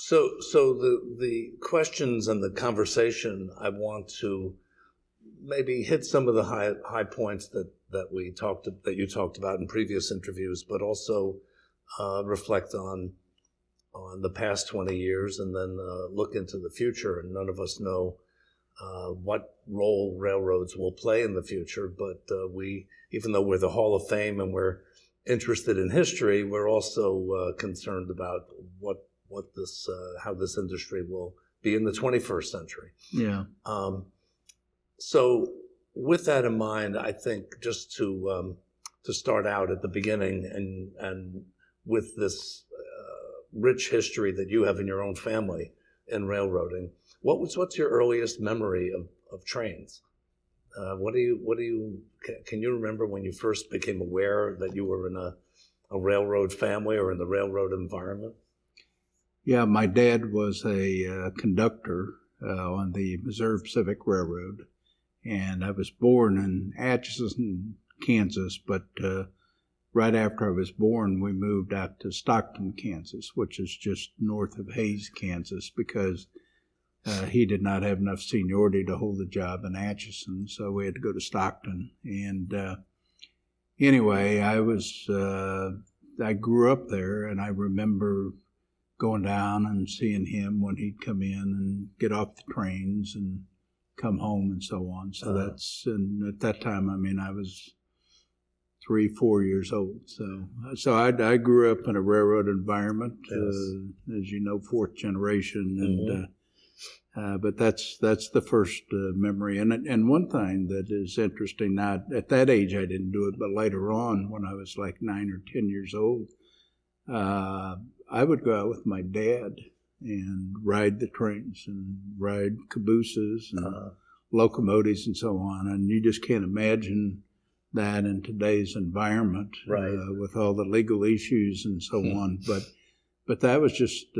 So the questions and the conversation, I want to maybe hit some of the high points that you talked about in previous interviews, but also reflect on the past 20 years, and then look into the future. And none of us know what role railroads will play in the future, but even though we're the Hall of Fame and we're interested in history, we're also concerned about how this industry will be in the 21st century. Yeah. So with that in mind, I think just to start out at the beginning, and with this rich history that you have in your own family in railroading, what's your earliest memory of trains? Can you remember when you first became aware that you were in a railroad family or in the railroad environment? Yeah, my dad was a conductor on the Missouri Pacific Railroad, and I was born in Atchison, Kansas, but right after I was born, we moved out to Stockton, Kansas, which is just north of Hays, Kansas, because he did not have enough seniority to hold the job in Atchison, so we had to go to Stockton. And anyway, I grew up there, and I remember going down and seeing him when he'd come in and get off the trains and come home and so on. So and at that time, I was 3-4 years old. So I grew up in a railroad environment, yes. As you know, fourth generation, and but that's the first memory. And one thing that is interesting, now at that age I didn't do it, but later on when I was like 9 or 10 years old, I would go out with my dad and ride the trains and ride cabooses and locomotives and so on. And you just can't imagine that in today's environment, right, with all the legal issues and so on. But that was just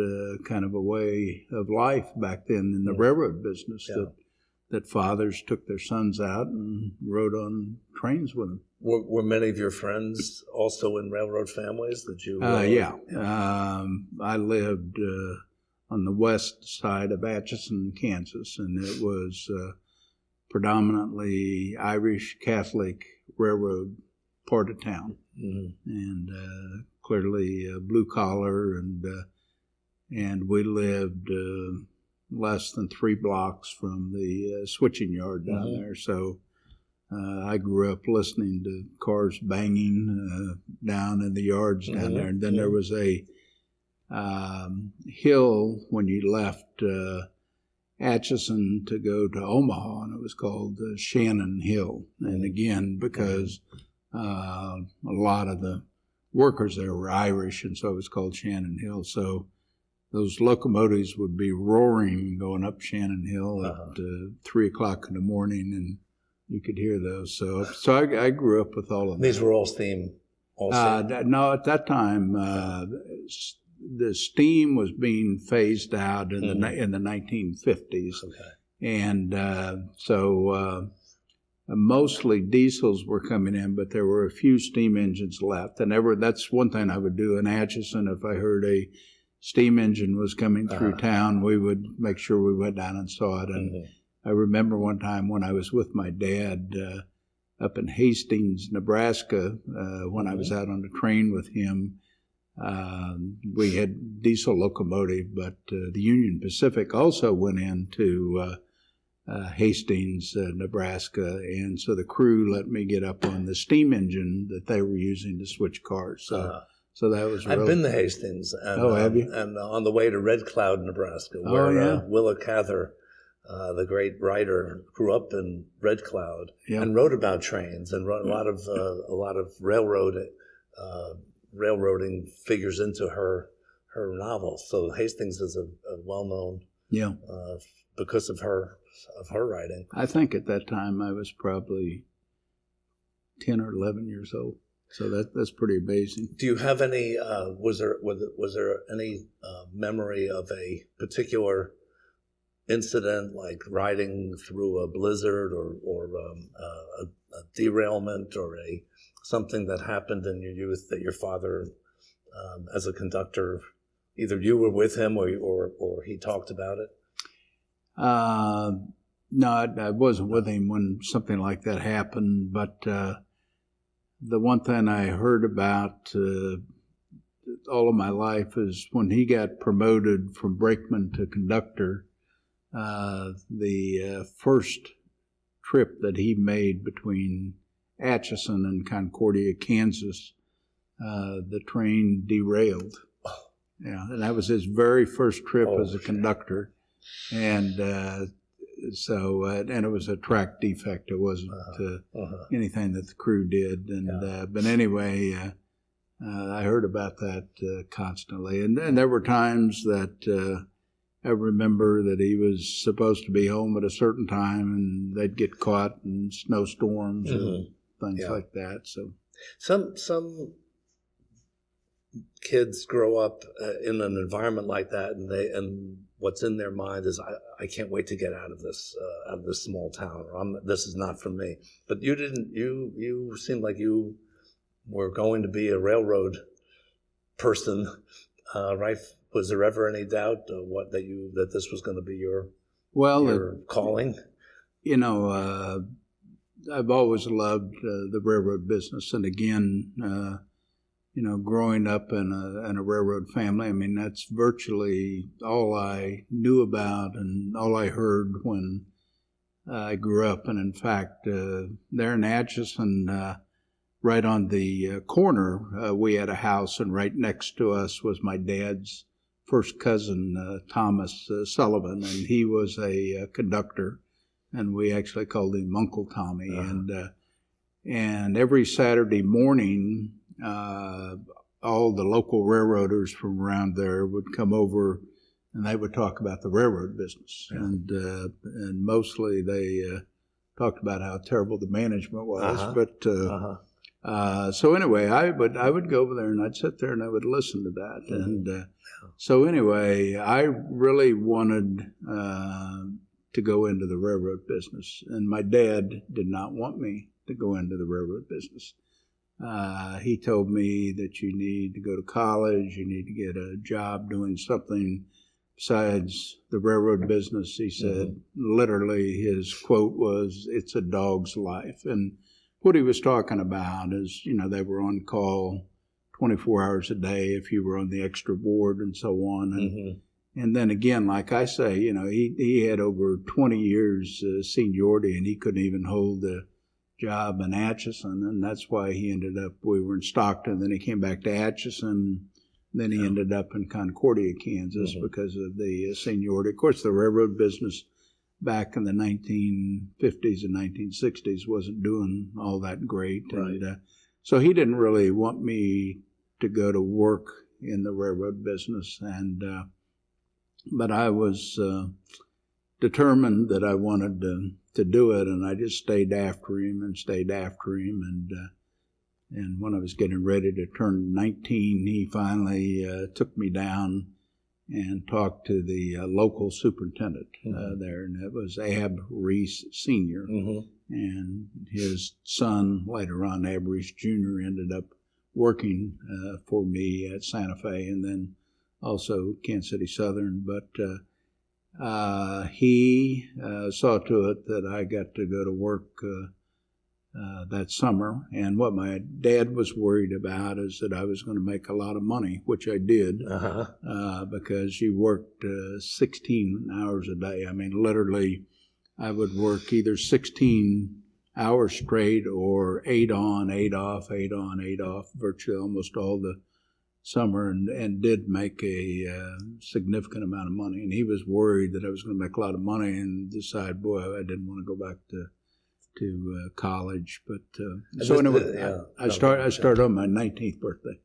kind of a way of life back then in the railroad business, that fathers took their sons out and rode on trains with them. Were many of your friends also in railroad families that you? Yeah. I lived on the west side of Atchison, Kansas, and it was predominantly Irish Catholic railroad part of town, and clearly blue collar, and we lived less than 3 blocks from the switching yard down there. So I grew up listening to cars banging down in the yards down there. And then there was a hill when you left Atchison to go to Omaha, and it was called Shannon Hill. And again, because a lot of the workers there were Irish, and so it was called Shannon Hill. So those locomotives would be roaring going up Shannon Hill at 3 o'clock in the morning, and you could hear those. So I grew up with all of them. These were all steam? No, at that time, the steam was being phased out in the 1950s. Okay. And so mostly diesels were coming in, but there were a few steam engines left. And that's one thing I would do in Atchison. If I heard a steam engine was coming through town, we would make sure we went down and saw it. And I remember one time when I was with my dad up in Hastings, Nebraska, when I was out on the train with him. We had diesel locomotive, but the Union Pacific also went into Hastings, Nebraska, and so the crew let me get up on the steam engine that they were using to switch cars. So that was I've been to Hastings. And, have you? And on the way to Red Cloud, Nebraska, where Willa Cather, the great writer, grew up in Red Cloud and wrote about trains and wrote a lot of railroading figures into her novels. So Hastings is a well-known because of her writing. I think at that time I was probably 10 or 11 years old. So that's pretty amazing. Do you have any? Was there any memory of a particular incident, like riding through a blizzard, or a derailment, or something that happened in your youth that your father, as a conductor, either you were with him or he talked about it? No, I wasn't with him when something like that happened, but the one thing I heard about all of my life is when he got promoted from brakeman to conductor, the first trip that he made between Atchison and Concordia, Kansas, the train derailed. Yeah, and that was his very first trip as a conductor. And and it was a track defect. It wasn't anything that the crew did. And but anyway, I heard about that constantly. And there were times that I remember that he was supposed to be home at a certain time, and they'd get caught in snowstorms and things like that. So some kids grow up in an environment like that, and what's in their mind is, I can't wait to get out of this small town, or this is not for me. But you didn't. You seemed like you were going to be a railroad person, right? Was there ever any doubt that this was going to be your calling? You know, I've always loved the railroad business, and again, you know, growing up in a railroad family, I mean, that's virtually all I knew about and all I heard when I grew up. And in fact, there in Atchison, right on the corner, we had a house, and right next to us was my dad's first cousin, Thomas Sullivan, and he was a conductor, and we actually called him Uncle Tommy. And every Saturday morning, all the local railroaders from around there would come over, and they would talk about the railroad business. And mostly they talked about how terrible the management was. But so anyway, I would go over there, and I'd sit there and I would listen to that. And so anyway, I really wanted to go into the railroad business, and my dad did not want me to go into the railroad business. He told me that you need to go to college, you need to get a job doing something besides the railroad business. He said, literally, his quote was, "It's a dog's life." And what he was talking about is, you know, they were on call 24 hours a day if you were on the extra board and so on. And then again, like I say, you know, he had over 20 years seniority, and he couldn't even hold a job in Atchison, and that's why he ended up, we were in Stockton, then he came back to Atchison, then he ended up in Concordia, Kansas, because of the seniority. Of course, the railroad business back in the 1950s and 1960s wasn't doing all that great. And so he didn't really want me to go to work in the railroad business. And but I was determined that I wanted to do it, and I just stayed after him. And when I was getting ready to turn 19, he finally took me down and talked to the local superintendent there, and it was Ab Reese Sr. And his son, later on, Ab Reese Jr., ended up working for me at Santa Fe, and then also Kansas City Southern. But he saw to it that I got to go to work that summer. And what my dad was worried about is that I was going to make a lot of money, which I did, because you worked 16 hours a day. I mean, literally, I would work either 16 hours straight or 8 on, 8 off, 8 on, 8 off, virtually almost all the summer, and did make a significant amount of money. And he was worried that I was going to make a lot of money and decide, boy, I didn't want to go back to college. But so anyway, I started on my 19th birthday.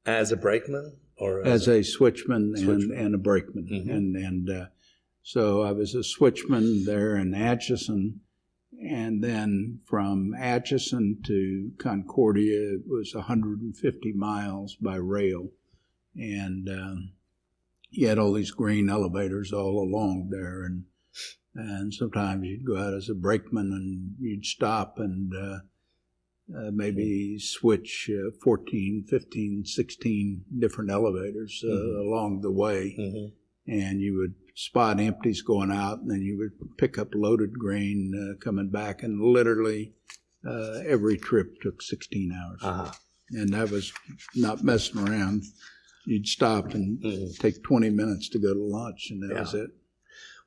As a brakeman? Or as a switchman. And a brakeman. And so I was a switchman there in Atchison, and then from Atchison to Concordia, it was 150 miles by rail. And you had all these grain elevators all along there, and sometimes you'd go out as a brakeman and you'd stop, and maybe switch 14, 15, 16 different elevators along the way. And you would spot empties going out, and then you would pick up loaded grain coming back, and literally every trip took 16 hours. And that was not messing around. You'd stop and take 20 minutes to go to lunch, and that was it.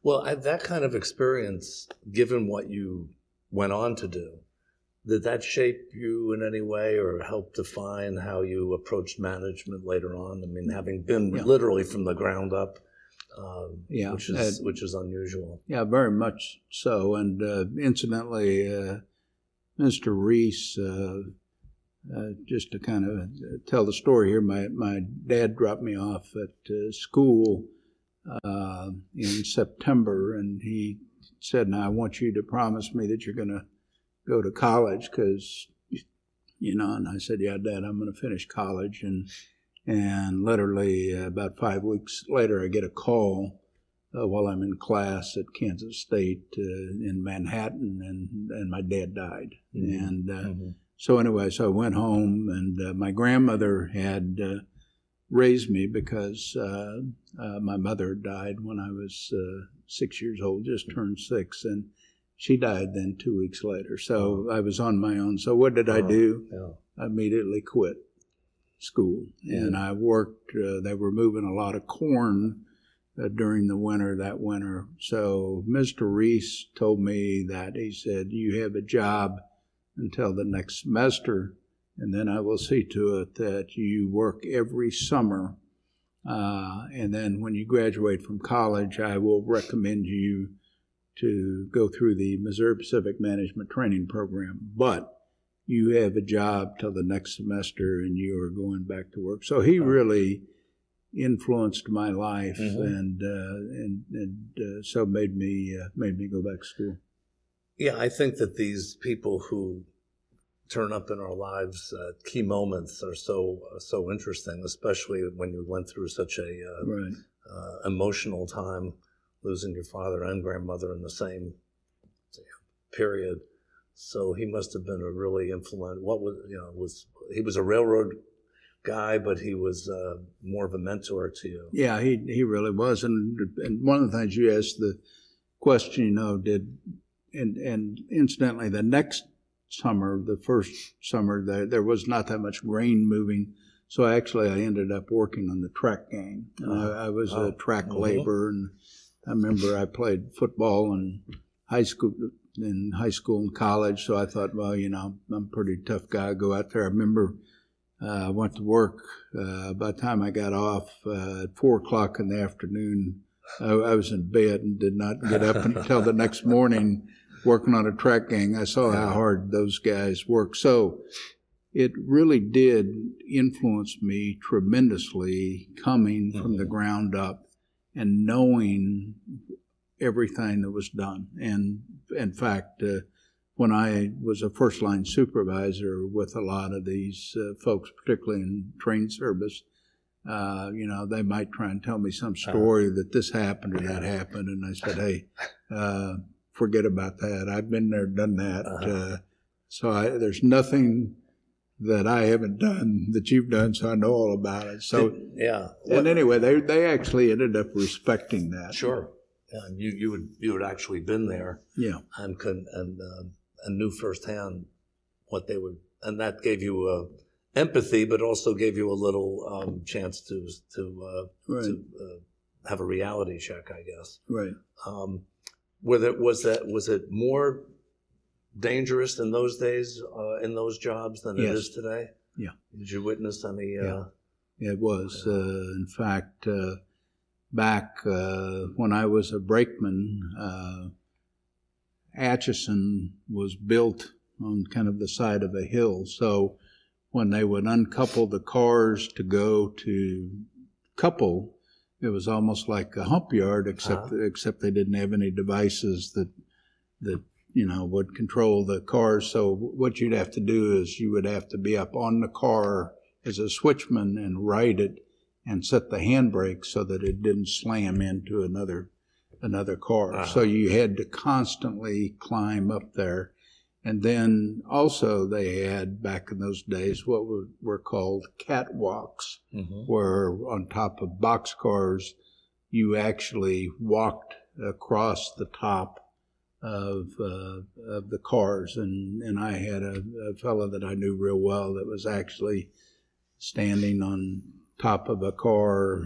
Well, that kind of experience, given what you went on to do, did that shape you in any way or help define how you approached management later on? I mean, having been literally from the ground up, which is unusual. Yeah, very much so. And incidentally, Mr. Reese, just to kind of tell the story here, my dad dropped me off at school in September, and he said, "Now I want you to promise me that you're going to go to college, because, and I said, "Yeah, Dad, I'm going to finish college." And literally about 5 weeks later, I get a call while I'm in class at Kansas State in Manhattan, and my dad died. So anyway, so I went home, and my grandmother had raised me because my mother died when I was 6 years old, just turned 6, and she died then 2 weeks later. So I was on my own. So what did I do? I immediately quit school, and I worked. They were moving a lot of corn during the winter, that winter. So Mr. Reese told me that, he said, "You have a job until the next semester, and then I will see to it that you work every summer. And then when you graduate from college, I will recommend you to go through the Missouri Pacific Management Training Program. But you have a job till the next semester, and you are going back to work." So he really influenced my life, and so made me go back to school. Yeah, I think that these people who turn up in our lives at key moments are so interesting, especially when you went through such a emotional time, losing your father and grandmother in the same period. So he must have been a really he was a railroad guy, but he was more of a mentor to you. Yeah, he really was. And one of the things you asked the question, and incidentally, the next summer, the first summer, there was not that much grain moving. So I ended up working on the track gang. I was a track laborer, and I remember I played football in high school and college. So I thought, well, I'm a pretty tough guy. I go out there. I remember I went to work. By the time I got off at 4:00 in the afternoon, I was in bed and did not get up until the next morning working on a track gang. I saw how hard those guys work. So it really did influence me tremendously, coming from the ground up and knowing everything that was done. And in fact, when I was a first-line supervisor with a lot of these folks, particularly in train service, they might try and tell me some story that this happened or that happened. And I said, "Hey, forget about that. I've been there, done that." So there's nothing that I haven't done that you've done, so I know all about it. So and anyway, they actually ended up respecting that. Sure. Yeah, and you had actually been there. Yeah. And knew firsthand what they would, and that gave you empathy, but also gave you a little chance to have a reality check, I guess. Right. Was it more dangerous in those days, in those jobs, than it is today? Yeah. Did you witness any? It was. In fact, back when I was a brakeman, Atchison was built on kind of the side of a hill. So when they would uncouple the cars to go to couple, it was almost like a hump yard, except they didn't have any devices that would control the cars. So what you'd have to do is you would have to be up on the car as a switchman and ride it and set the handbrake so that it didn't slam into another car. So you had to constantly climb up there. And then also they had, back in those days, what were called catwalks, where on top of boxcars, you actually walked across the top of the cars. And I had a fellow that I knew real well that was actually standing on top of a car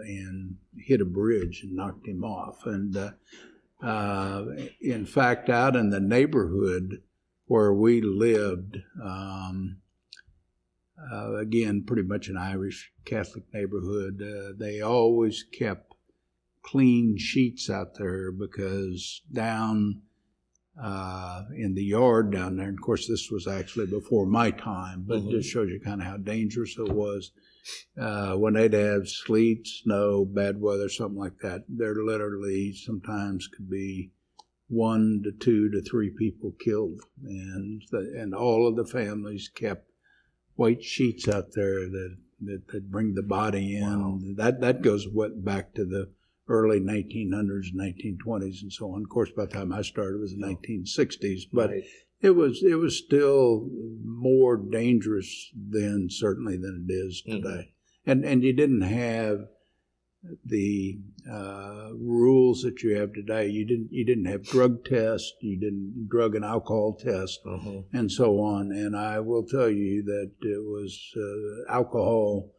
and hit a bridge and knocked him off. And in fact, out in the neighborhood where we lived, again, pretty much an Irish Catholic neighborhood, they always kept clean sheets out there, because down in the yard down there, and of course this was actually before my time, but it just shows you kind of how dangerous it was. When they'd have sleet, snow, bad weather, something like that, there literally sometimes could be 1 to 2 to 3 people killed, and all of the families kept white sheets out there that bring the body in. Wow. That goes back to the early 1900s, 1920s, and so on. Of course, by the time I started, it was the 1960s, but right. It was still more dangerous then, certainly, than it is today. And you didn't have the rules that you have today. You didn't have drug tests. You didn't drug and alcohol tests, and so on. And I will tell you that it was alcohol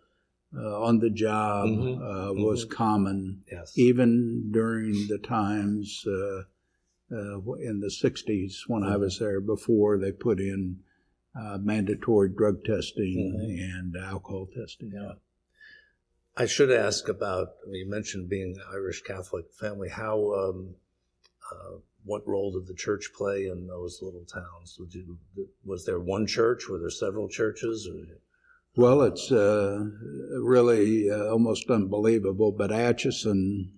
on the job was common, yes. Even during the times in the 60s when I was there, before they put in mandatory drug testing and alcohol testing. Yeah. I should ask about, you mentioned being an Irish Catholic family, how, what role did the church play in those little towns? Was there one church? Were there several churches? Well, it's really almost unbelievable, but Atchison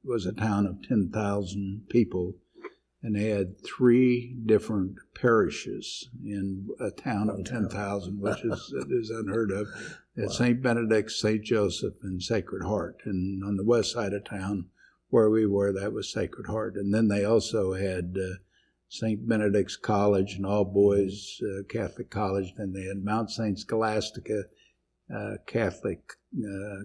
was a town of 10,000 people, and they had 3 different parishes in a town of 10,000, which is unheard of. Wow. St. Benedict, St. Joseph, and Sacred Heart. And on the west side of town where we were, that was Sacred Heart. And then they also had St. Benedict's College, an all-boys Catholic college. Then they had Mount St. Scholastica Catholic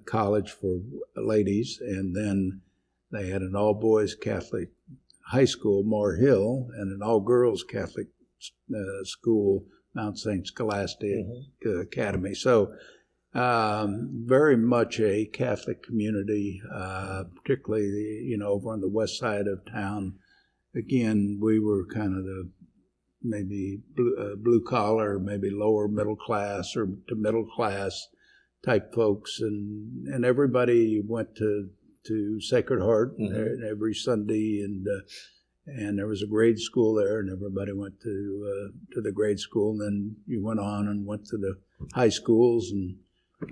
college for ladies. And then they had an all-boys Catholic high school, Moore Hill, and an all-girls Catholic school, Mount St. Scholastic Academy. So very much a Catholic community, particularly, over on the west side of town. Again, we were kind of the maybe blue collar, maybe lower middle class or to middle class type folks, and everybody went to Sacred Heart every Sunday, and there was a grade school there, and everybody went to the grade school, and then you went on and went to the high schools, and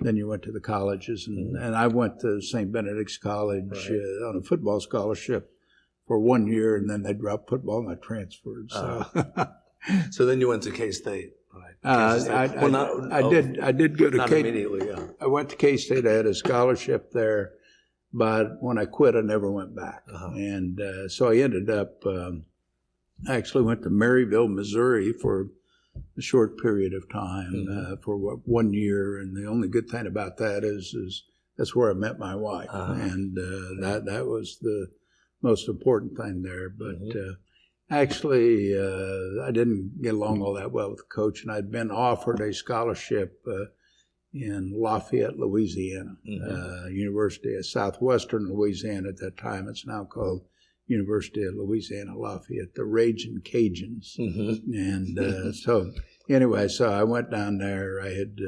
then you went to the colleges, and I went to St. Benedict's College on a football scholarship for 1 year, and then they dropped football and I transferred. So, so then you went to K-State, right? I did go to not K. Immediately, yeah. I went to K-State. I had a scholarship there, but when I quit, I never went back. And so I ended up. I actually went to Maryville, Missouri, for a short period of time for 1 year, and the only good thing about that is that's where I met my wife, and that was the most important thing there. But actually, I didn't get along all that well with the coach, and I'd been offered a scholarship in Lafayette, Louisiana, University of Southwestern Louisiana at that time. It's now called University of Louisiana Lafayette, the Ragin' Cajuns. And so anyway, so I went down there. I had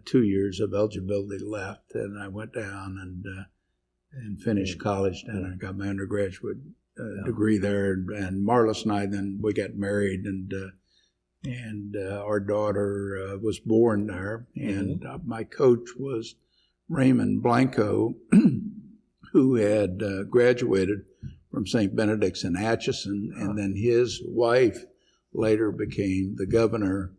2 years of eligibility left, and I went down and finished college down there. I got my undergraduate degree there, and Marlis and I, then we got married, and our daughter was born there, and my coach was Raymond Blanco, who had graduated from St. Benedict's in Atchison, and then his wife later became the governor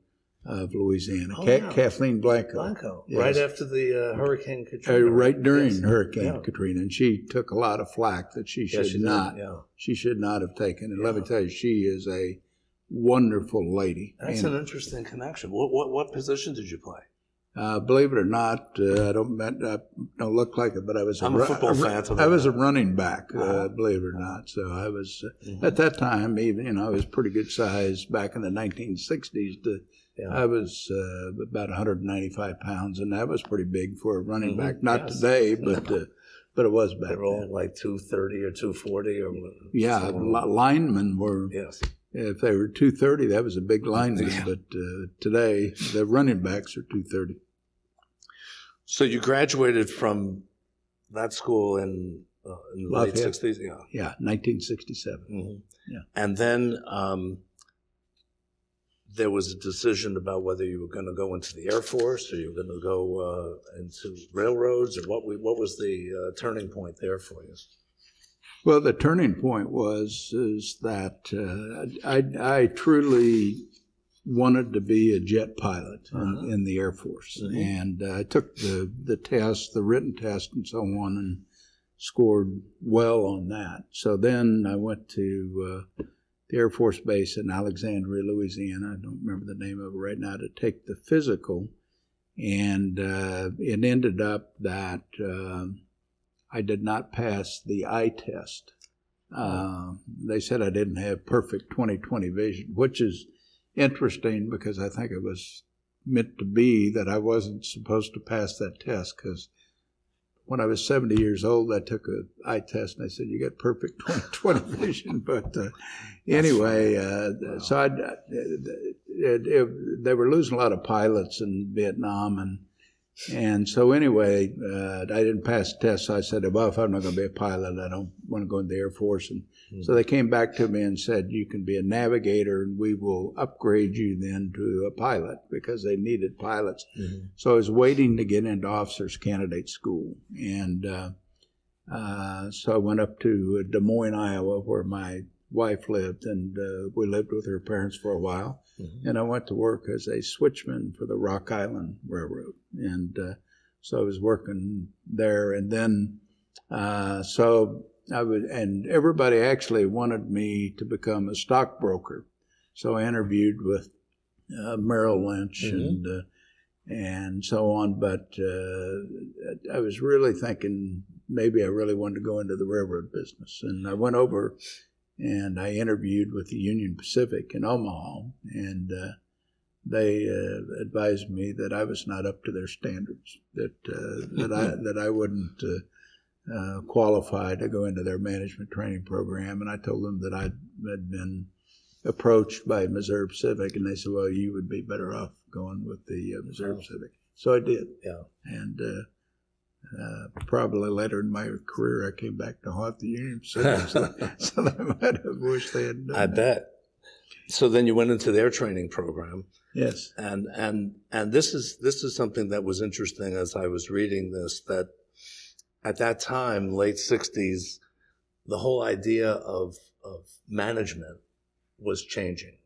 of Louisiana. Oh, yeah. Kathleen Blanco. Blanco, Yes. right after the Hurricane Katrina. Right during Yes. Hurricane Katrina, and she took a lot of flack that she should she should not have taken. And let me tell you, she is a wonderful lady. That's an interesting connection. What position did you play? Believe it or not, I don't look like it, but I was I'm a football fan. I was a running back, believe it or not. So I was at that time, even I was pretty good size back in the 1960s. I was about 195 pounds, and that was pretty big for a running back. Not today, but it was back then. They were all like 230 or 240 or linemen were. Yes. If they were 230, that was a big lineman. But today, the running backs are 230. So you graduated from that school in the late 60s? Yeah, 1967. Mm-hmm. Yeah. And then there was a decision about whether you were going to go into the Air Force or you were going to go into railroads, or what was the turning point there for you? Well, the turning point is that I truly wanted to be a jet pilot in the Air Force. Mm-hmm. And I took the test, the written test and so on, and scored well on that. So then I went to the Air Force Base in Alexandria, Louisiana. I don't remember the name of it right now, to take the physical. And it ended up that I did not pass the eye test. They said I didn't have perfect 20/20 vision, which is interesting because I think it was meant to be that I wasn't supposed to pass that test, because when I was 70 years old, I took an eye test and they said, you got perfect 20/20 vision. But anyway, so they were losing a lot of pilots in Vietnam, and so anyway, I didn't pass the test. So I said, well, if I'm not going to be a pilot, I don't want to go into the Air Force. And so they came back to me and said, you can be a navigator and we will upgrade you then to a pilot, because they needed pilots. Mm-hmm. So I was waiting to get into officers candidate school. And so I went up to Des Moines, Iowa, where my wife lived, and we lived with her parents for a while. Mm-hmm. And I went to work as a switchman for the Rock Island Railroad. And so I was working there. And then, so I would, and everybody actually wanted me to become a stockbroker. So I interviewed with Merrill Lynch mm-hmm. and so on. But I was really thinking maybe I really wanted to go into the railroad business. And I went over and I interviewed with the Union Pacific in Omaha, and they advised me that I was not up to their standards, that I wouldn't qualify to go into their management training program. And I told them that I had been approached by Missouri Pacific, and they said, well, you would be better off going with the Missouri Pacific. So I did. Yeah. And probably later in my career, I came back to haunt the Union Pacific, so they might have wished they had done I bet. So then you went into their training program. Yes. And this is something that was interesting as I was reading this, that at that time, late 60s, the whole idea of management was changing,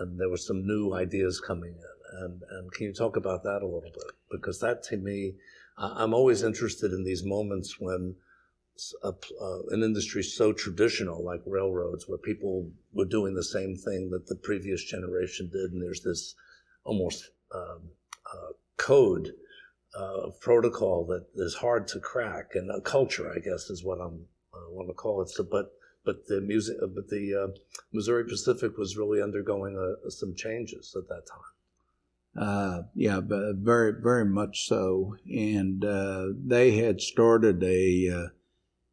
and there were some new ideas coming in. And can you talk about that a little bit? Because that, to me, I'm always interested in these moments when an industry so traditional like railroads, where people were doing the same thing that the previous generation did, and there's this almost code of protocol that is hard to crack, and a culture, I guess, is what I want to call it. So, but the Missouri Pacific was really undergoing some changes at that time. Yeah, but very, very much so. And they had started a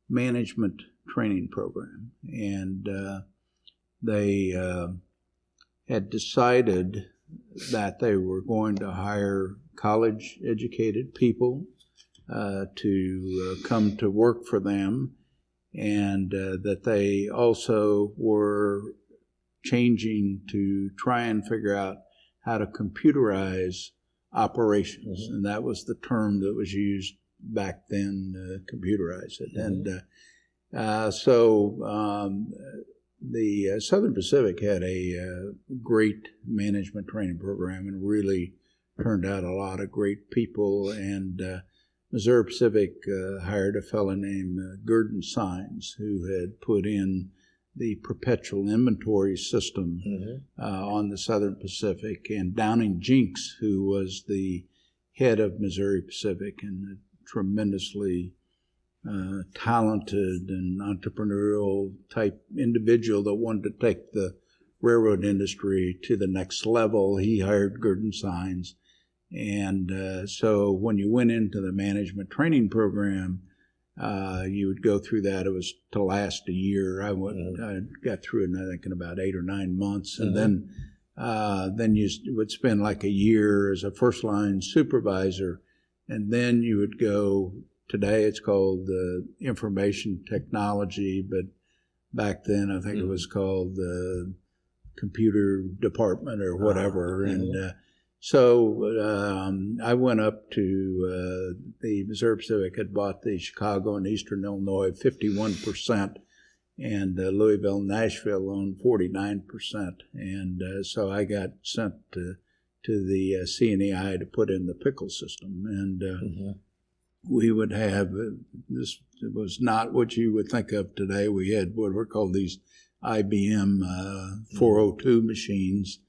management training program, and they had decided that they were going to hire college-educated people to come to work for them, and that they also were changing to try and figure out how to computerize operations. Mm-hmm. And that was the term that was used back then, computerize it. Mm-hmm. And so the Southern Pacific had a great management training program and really turned out a lot of great people. And Missouri Pacific hired a fellow named Gurdon Sines, who had put in the perpetual inventory system on the Southern Pacific, and Downing Jinks, who was the head of Missouri Pacific and a tremendously talented and entrepreneurial type individual that wanted to take the railroad industry to the next level. He hired Gurdon Sines. And so when you went into the management training program, you would go through that. It was to last a year. I got through it, I think, in about 8 or 9 months. And then you would spend like a year as a first-line supervisor. And then you would go, today it's called information technology, but back then I think it was called the computer department or whatever. And so I went up to the Missouri Pacific had bought the Chicago and Eastern Illinois 51%, and Louisville and Nashville owned 49%. And so I got sent to the CNEI to put in the pickle system. And we would have, this was not what you would think of today. We had what were called these IBM 402 machines.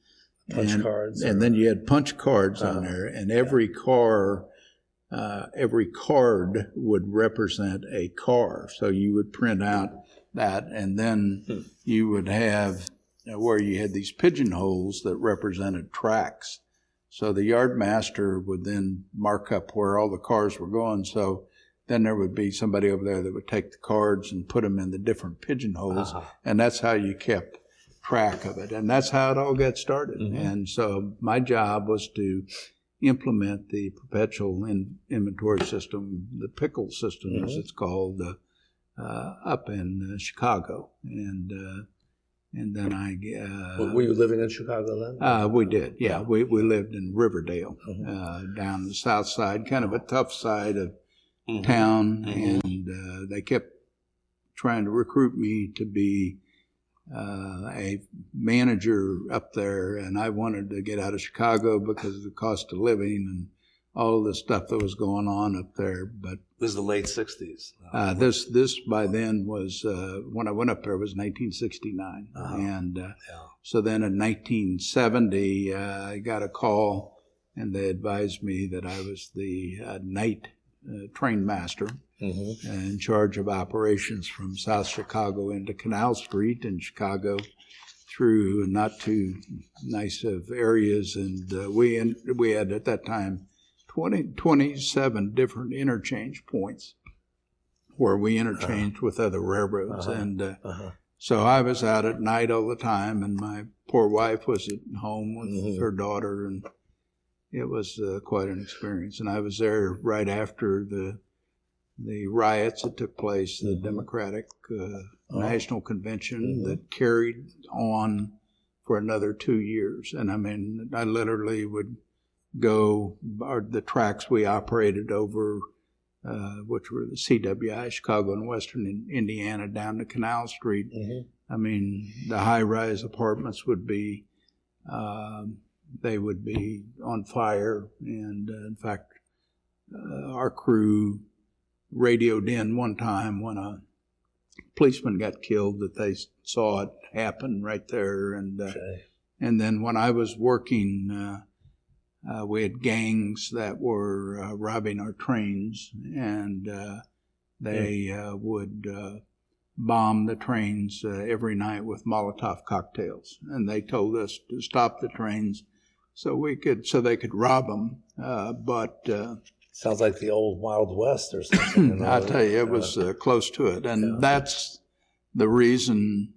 Punch cards. And then you had punch cards on there, and every card would represent a car. So you would print out that, and then you would have where you had these pigeonholes that represented tracks. So the yard master would then mark up where all the cars were going. So then there would be somebody over there that would take the cards and put them in the different pigeonholes, and that's how you kept track of it. And that's how it all got started. And so my job was to implement the perpetual inventory system, the pickle system, as it's called, up in Chicago. And then were you living in Chicago then? We did, yeah. We lived in Riverdale, down the south side, kind of a tough side of town. And they kept trying to recruit me to be a manager up there, and I wanted to get out of Chicago because of the cost of living and all the stuff that was going on up there. But this is the late 60s. This by then was when I went up there was 1969, and so then in 1970 I got a call, and they advised me that I was the night train master. In charge of operations from South Chicago into Canal Street in Chicago through not too nice of areas. And we had at that time 27 different interchange points where we interchanged with other railroads. And so I was out at night all the time, and my poor wife was at home with her daughter, and it was quite an experience. And I was there right after the riots that took place, the Democratic National Convention that carried on for another 2 years. And I mean, I literally would go, the tracks we operated over, which were the CWI, Chicago and Western Indiana, down to Canal Street. I mean, the high-rise apartments would be, they would be on fire. And in fact, our crew radioed in one time when a policeman got killed that they saw it happen right there. And then when I was working, we had gangs that were robbing our trains, and they would bomb the trains every night with Molotov cocktails. And they told us to stop the trains so they could rob them. Sounds like the old Wild West or something. I'll tell you, it was close to it. And that's the reason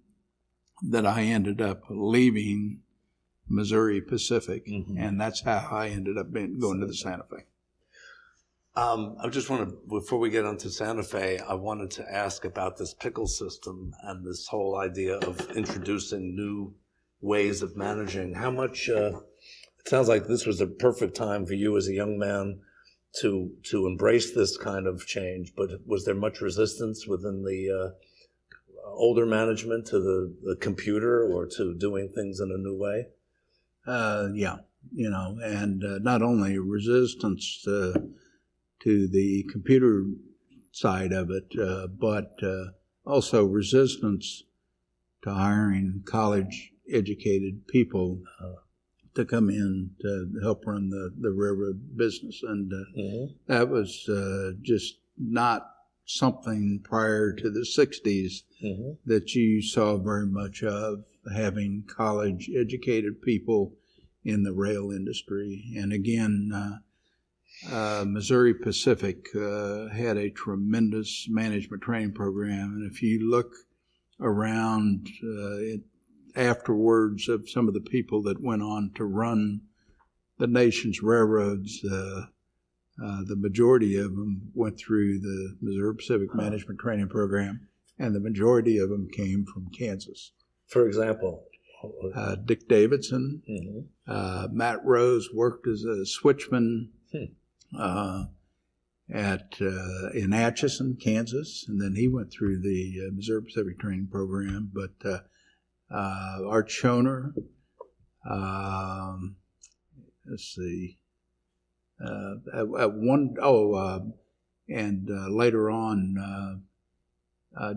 that I ended up leaving Missouri Pacific. And that's how I ended up going to the Santa Fe. I just want to, before we get onto Santa Fe, I wanted to ask about this pickle system and this whole idea of introducing new ways of managing. How much, it sounds like this was a perfect time for you as a young man to embrace this kind of change, but was there much resistance within the older management to the computer or to doing things in a new way? Yeah, and not only resistance to the computer side of it, but also resistance to hiring college-educated people to come in to help run the railroad business. And that was just not something prior to the 60s that you saw very much of, having college-educated people in the rail industry. And again, Missouri Pacific had a tremendous management training program. And if you look around afterwards of some of the people that went on to run the nation's railroads, the majority of them went through the Missouri Pacific Management Training Program, and the majority of them came from Kansas. For example? Dick Davidson, Matt Rose worked as a switchman in Atchison, Kansas, and then he went through the Missouri Pacific Training Program. But Art Schoner, let's see, later on,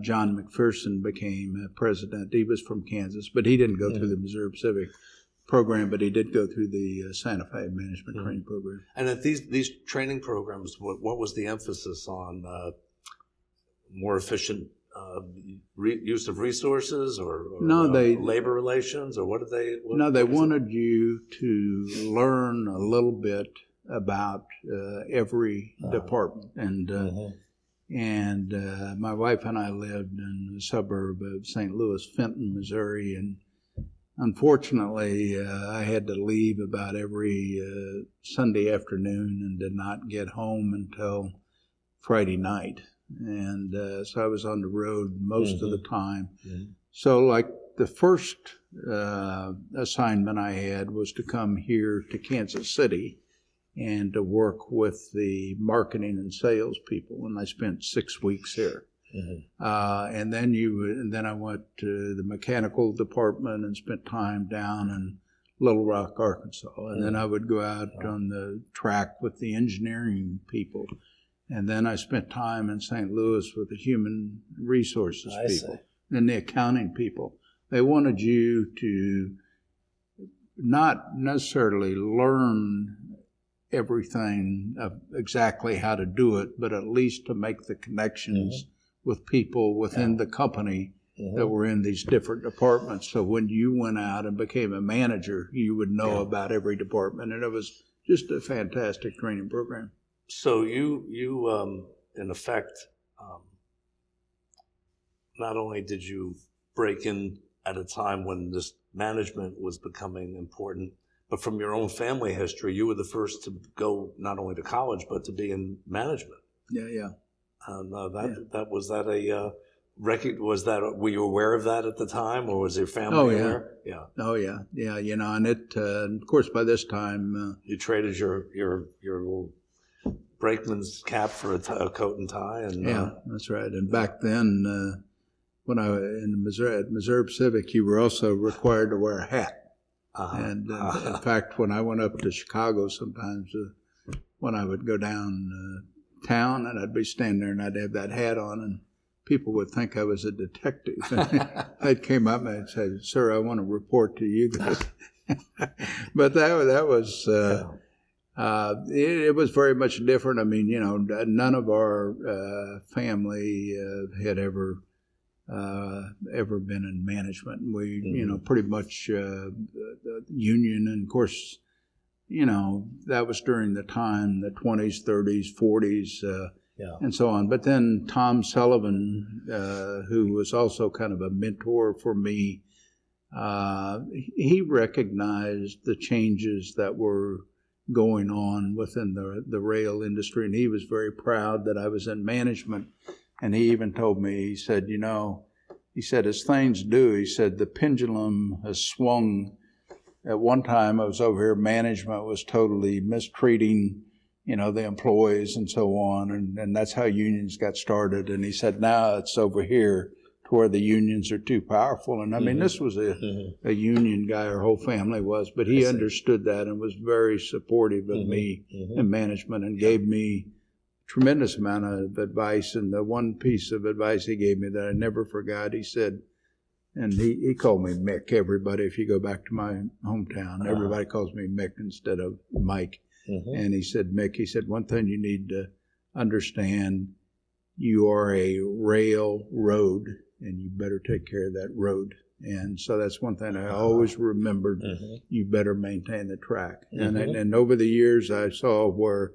John McPherson became president. He was from Kansas, but he didn't go through the Missouri Pacific program, but he did go through the Santa Fe Management Training Program. And at these training programs, what was the emphasis on? More efficient use of resources, or labor relations, or what did they? They wanted you to learn a little bit about every department, and my wife and I lived in the suburb of St. Louis, Fenton, Missouri, and unfortunately, I had to leave about every Sunday afternoon and did not get home until Friday night. And so I was on the road most of the time. So like the first assignment I had was to come here to Kansas City and to work with the marketing and sales people. And I spent 6 weeks here. And then I went to the mechanical department and spent time down in Little Rock, Arkansas. And then I would go out on the track with the engineering people. And then I spent time in St. Louis with the human resources people and the accounting people. They wanted you to not necessarily learn everything of exactly how to do it, but at least to make the connections with people within the company that were in these different departments. So when you went out and became a manager, you would know about every department. And it was just a fantastic training program. So you in effect, not only did you break in at a time when this management was becoming important, but from your own family history, you were the first to go not only to college, but to be in management. Were you aware of that at the time, or was your family aware? And it, of course, by this time, you traded your little brakeman's cap for a coat and tie, and that's right. And back then, when I was in Missouri Pacific, you were also required to wear a hat. And in fact, when I went up to Chicago, sometimes when I would go down town, and I'd be standing there, and I'd have that hat on, and people would think I was a detective. They'd came up and I'd say, "Sir, I want to report to you that." But that was. It was very much different. I mean, none of our family had ever been in management. We, pretty much the union, and of course, that was during the time, the 20s, 30s, 40s, and so on. But then Tom Sullivan, who was also kind of a mentor for me, he recognized the changes that were going on within the rail industry, and he was very proud that I was in management. And he even told me, he said, as things do, he said, the pendulum has swung. At one time I was over here, management was totally mistreating, the employees and so on, and that's how unions got started. And he said, now it's over here to where the unions are too powerful. And I mean, this was a union guy, our whole family was, but he understood that and was very supportive of me and management, and gave me tremendous amount of advice. And the one piece of advice he gave me that I never forgot, he said, and he called me Mick. Everybody, if you go back to my hometown, everybody calls me Mick instead of Mike. And he said, Mick, he said, one thing you need to understand, you are a railroad, and you better take care of that road. And so that's one thing I always remembered. You better maintain the track. And over the years, I saw where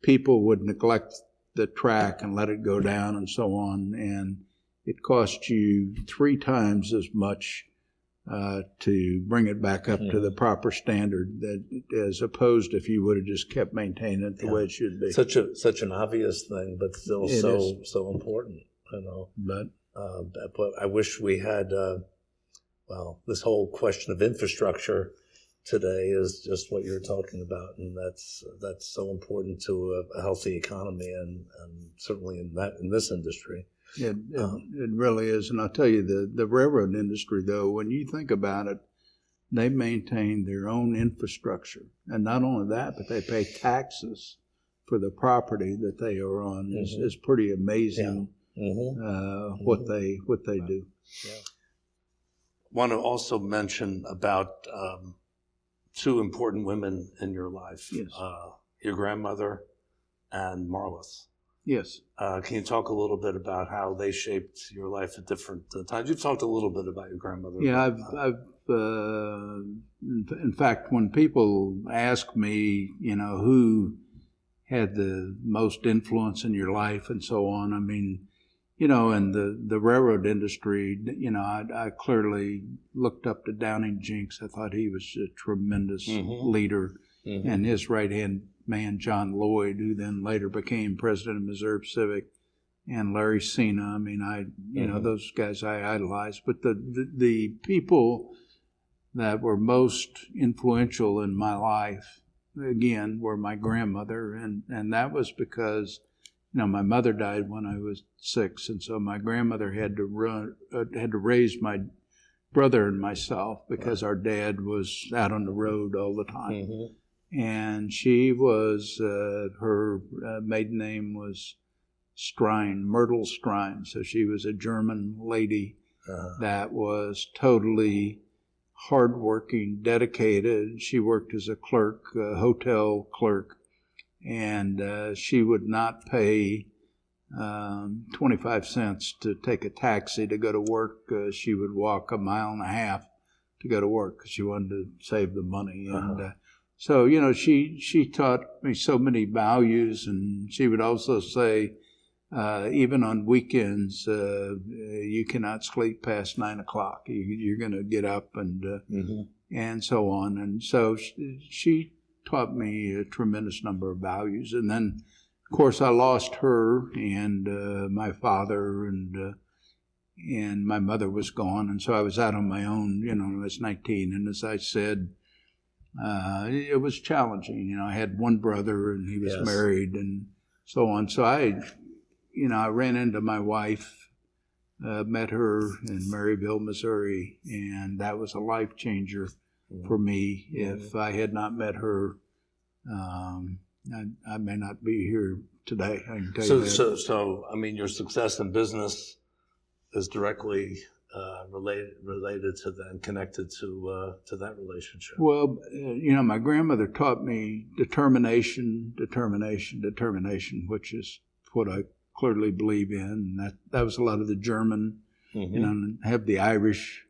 people would neglect the track and let it go down and so on. And it cost you 3 times as much to bring it back up to the proper standard, that as opposed if you would have just kept maintaining it the way it should be. Such an obvious thing, but still so important, you know. But I wish we had. This whole question of infrastructure today is just what you're talking about, and that's so important to a healthy economy, and certainly in this industry. It really is. And I'll tell you, the railroad industry, though, when you think about it, they maintain their own infrastructure. And not only that, but they pay taxes for the property that they are on. It's pretty amazing what they do. Yeah. Want to also mention about 2 important women in your life. Yes. Your grandmother and Marlis. Yes. Can you talk a little bit about how they shaped your life at different times? You've talked a little bit about your grandmother. Yeah, in fact, when people ask me, you know, who had the most influence in your life and so on, I mean, you know, in the railroad industry, you know, I clearly looked up to Downing Jinks. I thought he was a tremendous leader, and his right-hand man, John Lloyd, who then later became president of Missouri Pacific, and Larry Sena. I mean, you know, those guys I idolized. But the people that were most influential in my life, again, were my grandmother, and that was because, you know, my mother died when I was 6, and so my grandmother had to raise my brother and myself because our dad was out on the road all the time. And she was, her maiden name was Strine, Myrtle Strine. So she was a German lady that was totally hardworking, dedicated. She worked as a clerk, a hotel clerk, and she would not pay 25 cents to take a taxi to go to work. She would walk 1.5 miles to go to work because she wanted to save the money. And so, you know, she taught me so many values, and she would also say, even on weekends, you cannot sleep past 9 o'clock. You're going to get up and so on. And so she taught me a tremendous number of values. And then, of course, I lost her and my father, and my mother was gone. And so I was out on my own, you know, when I was 19. And as I said, it was challenging. You know, I had one brother, and he was married and so on. So I ran into my wife, met her in Maryville, Missouri, and that was a life changer for me. If I had not met her, I may not be here today. I can tell you that. So, I mean, your success in business is directly related to that and connected to that relationship. Well, you know, my grandmother taught me determination, which is what I clearly believe in. And that was a lot of the German, you know, and have the Irish,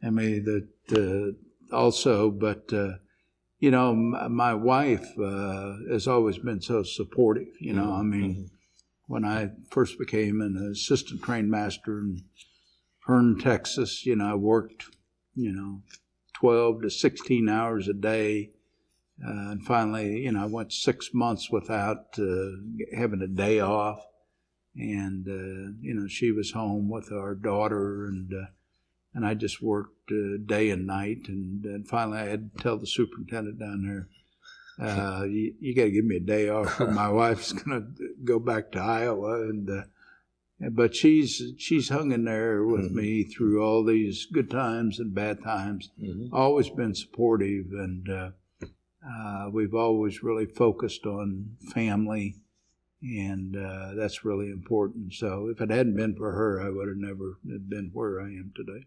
I mean, that also, but, you know, my wife has always been so supportive, you know. I mean, when I first became an assistant train master in Hearne, Texas, you know, I worked, you know, 12 to 16 hours a day. And finally, you know, I went 6 months without having a day off. And, you know, she was home with our daughter, and I just worked day and night. And finally, I had to tell the superintendent down there, you got to give me a day off, or my wife's going to go back to Iowa. But she's hung in there with me through all these good times and bad times. Always been supportive, and we've always really focused on family, and that's really important. So if it hadn't been for her, I would have never been where I am today.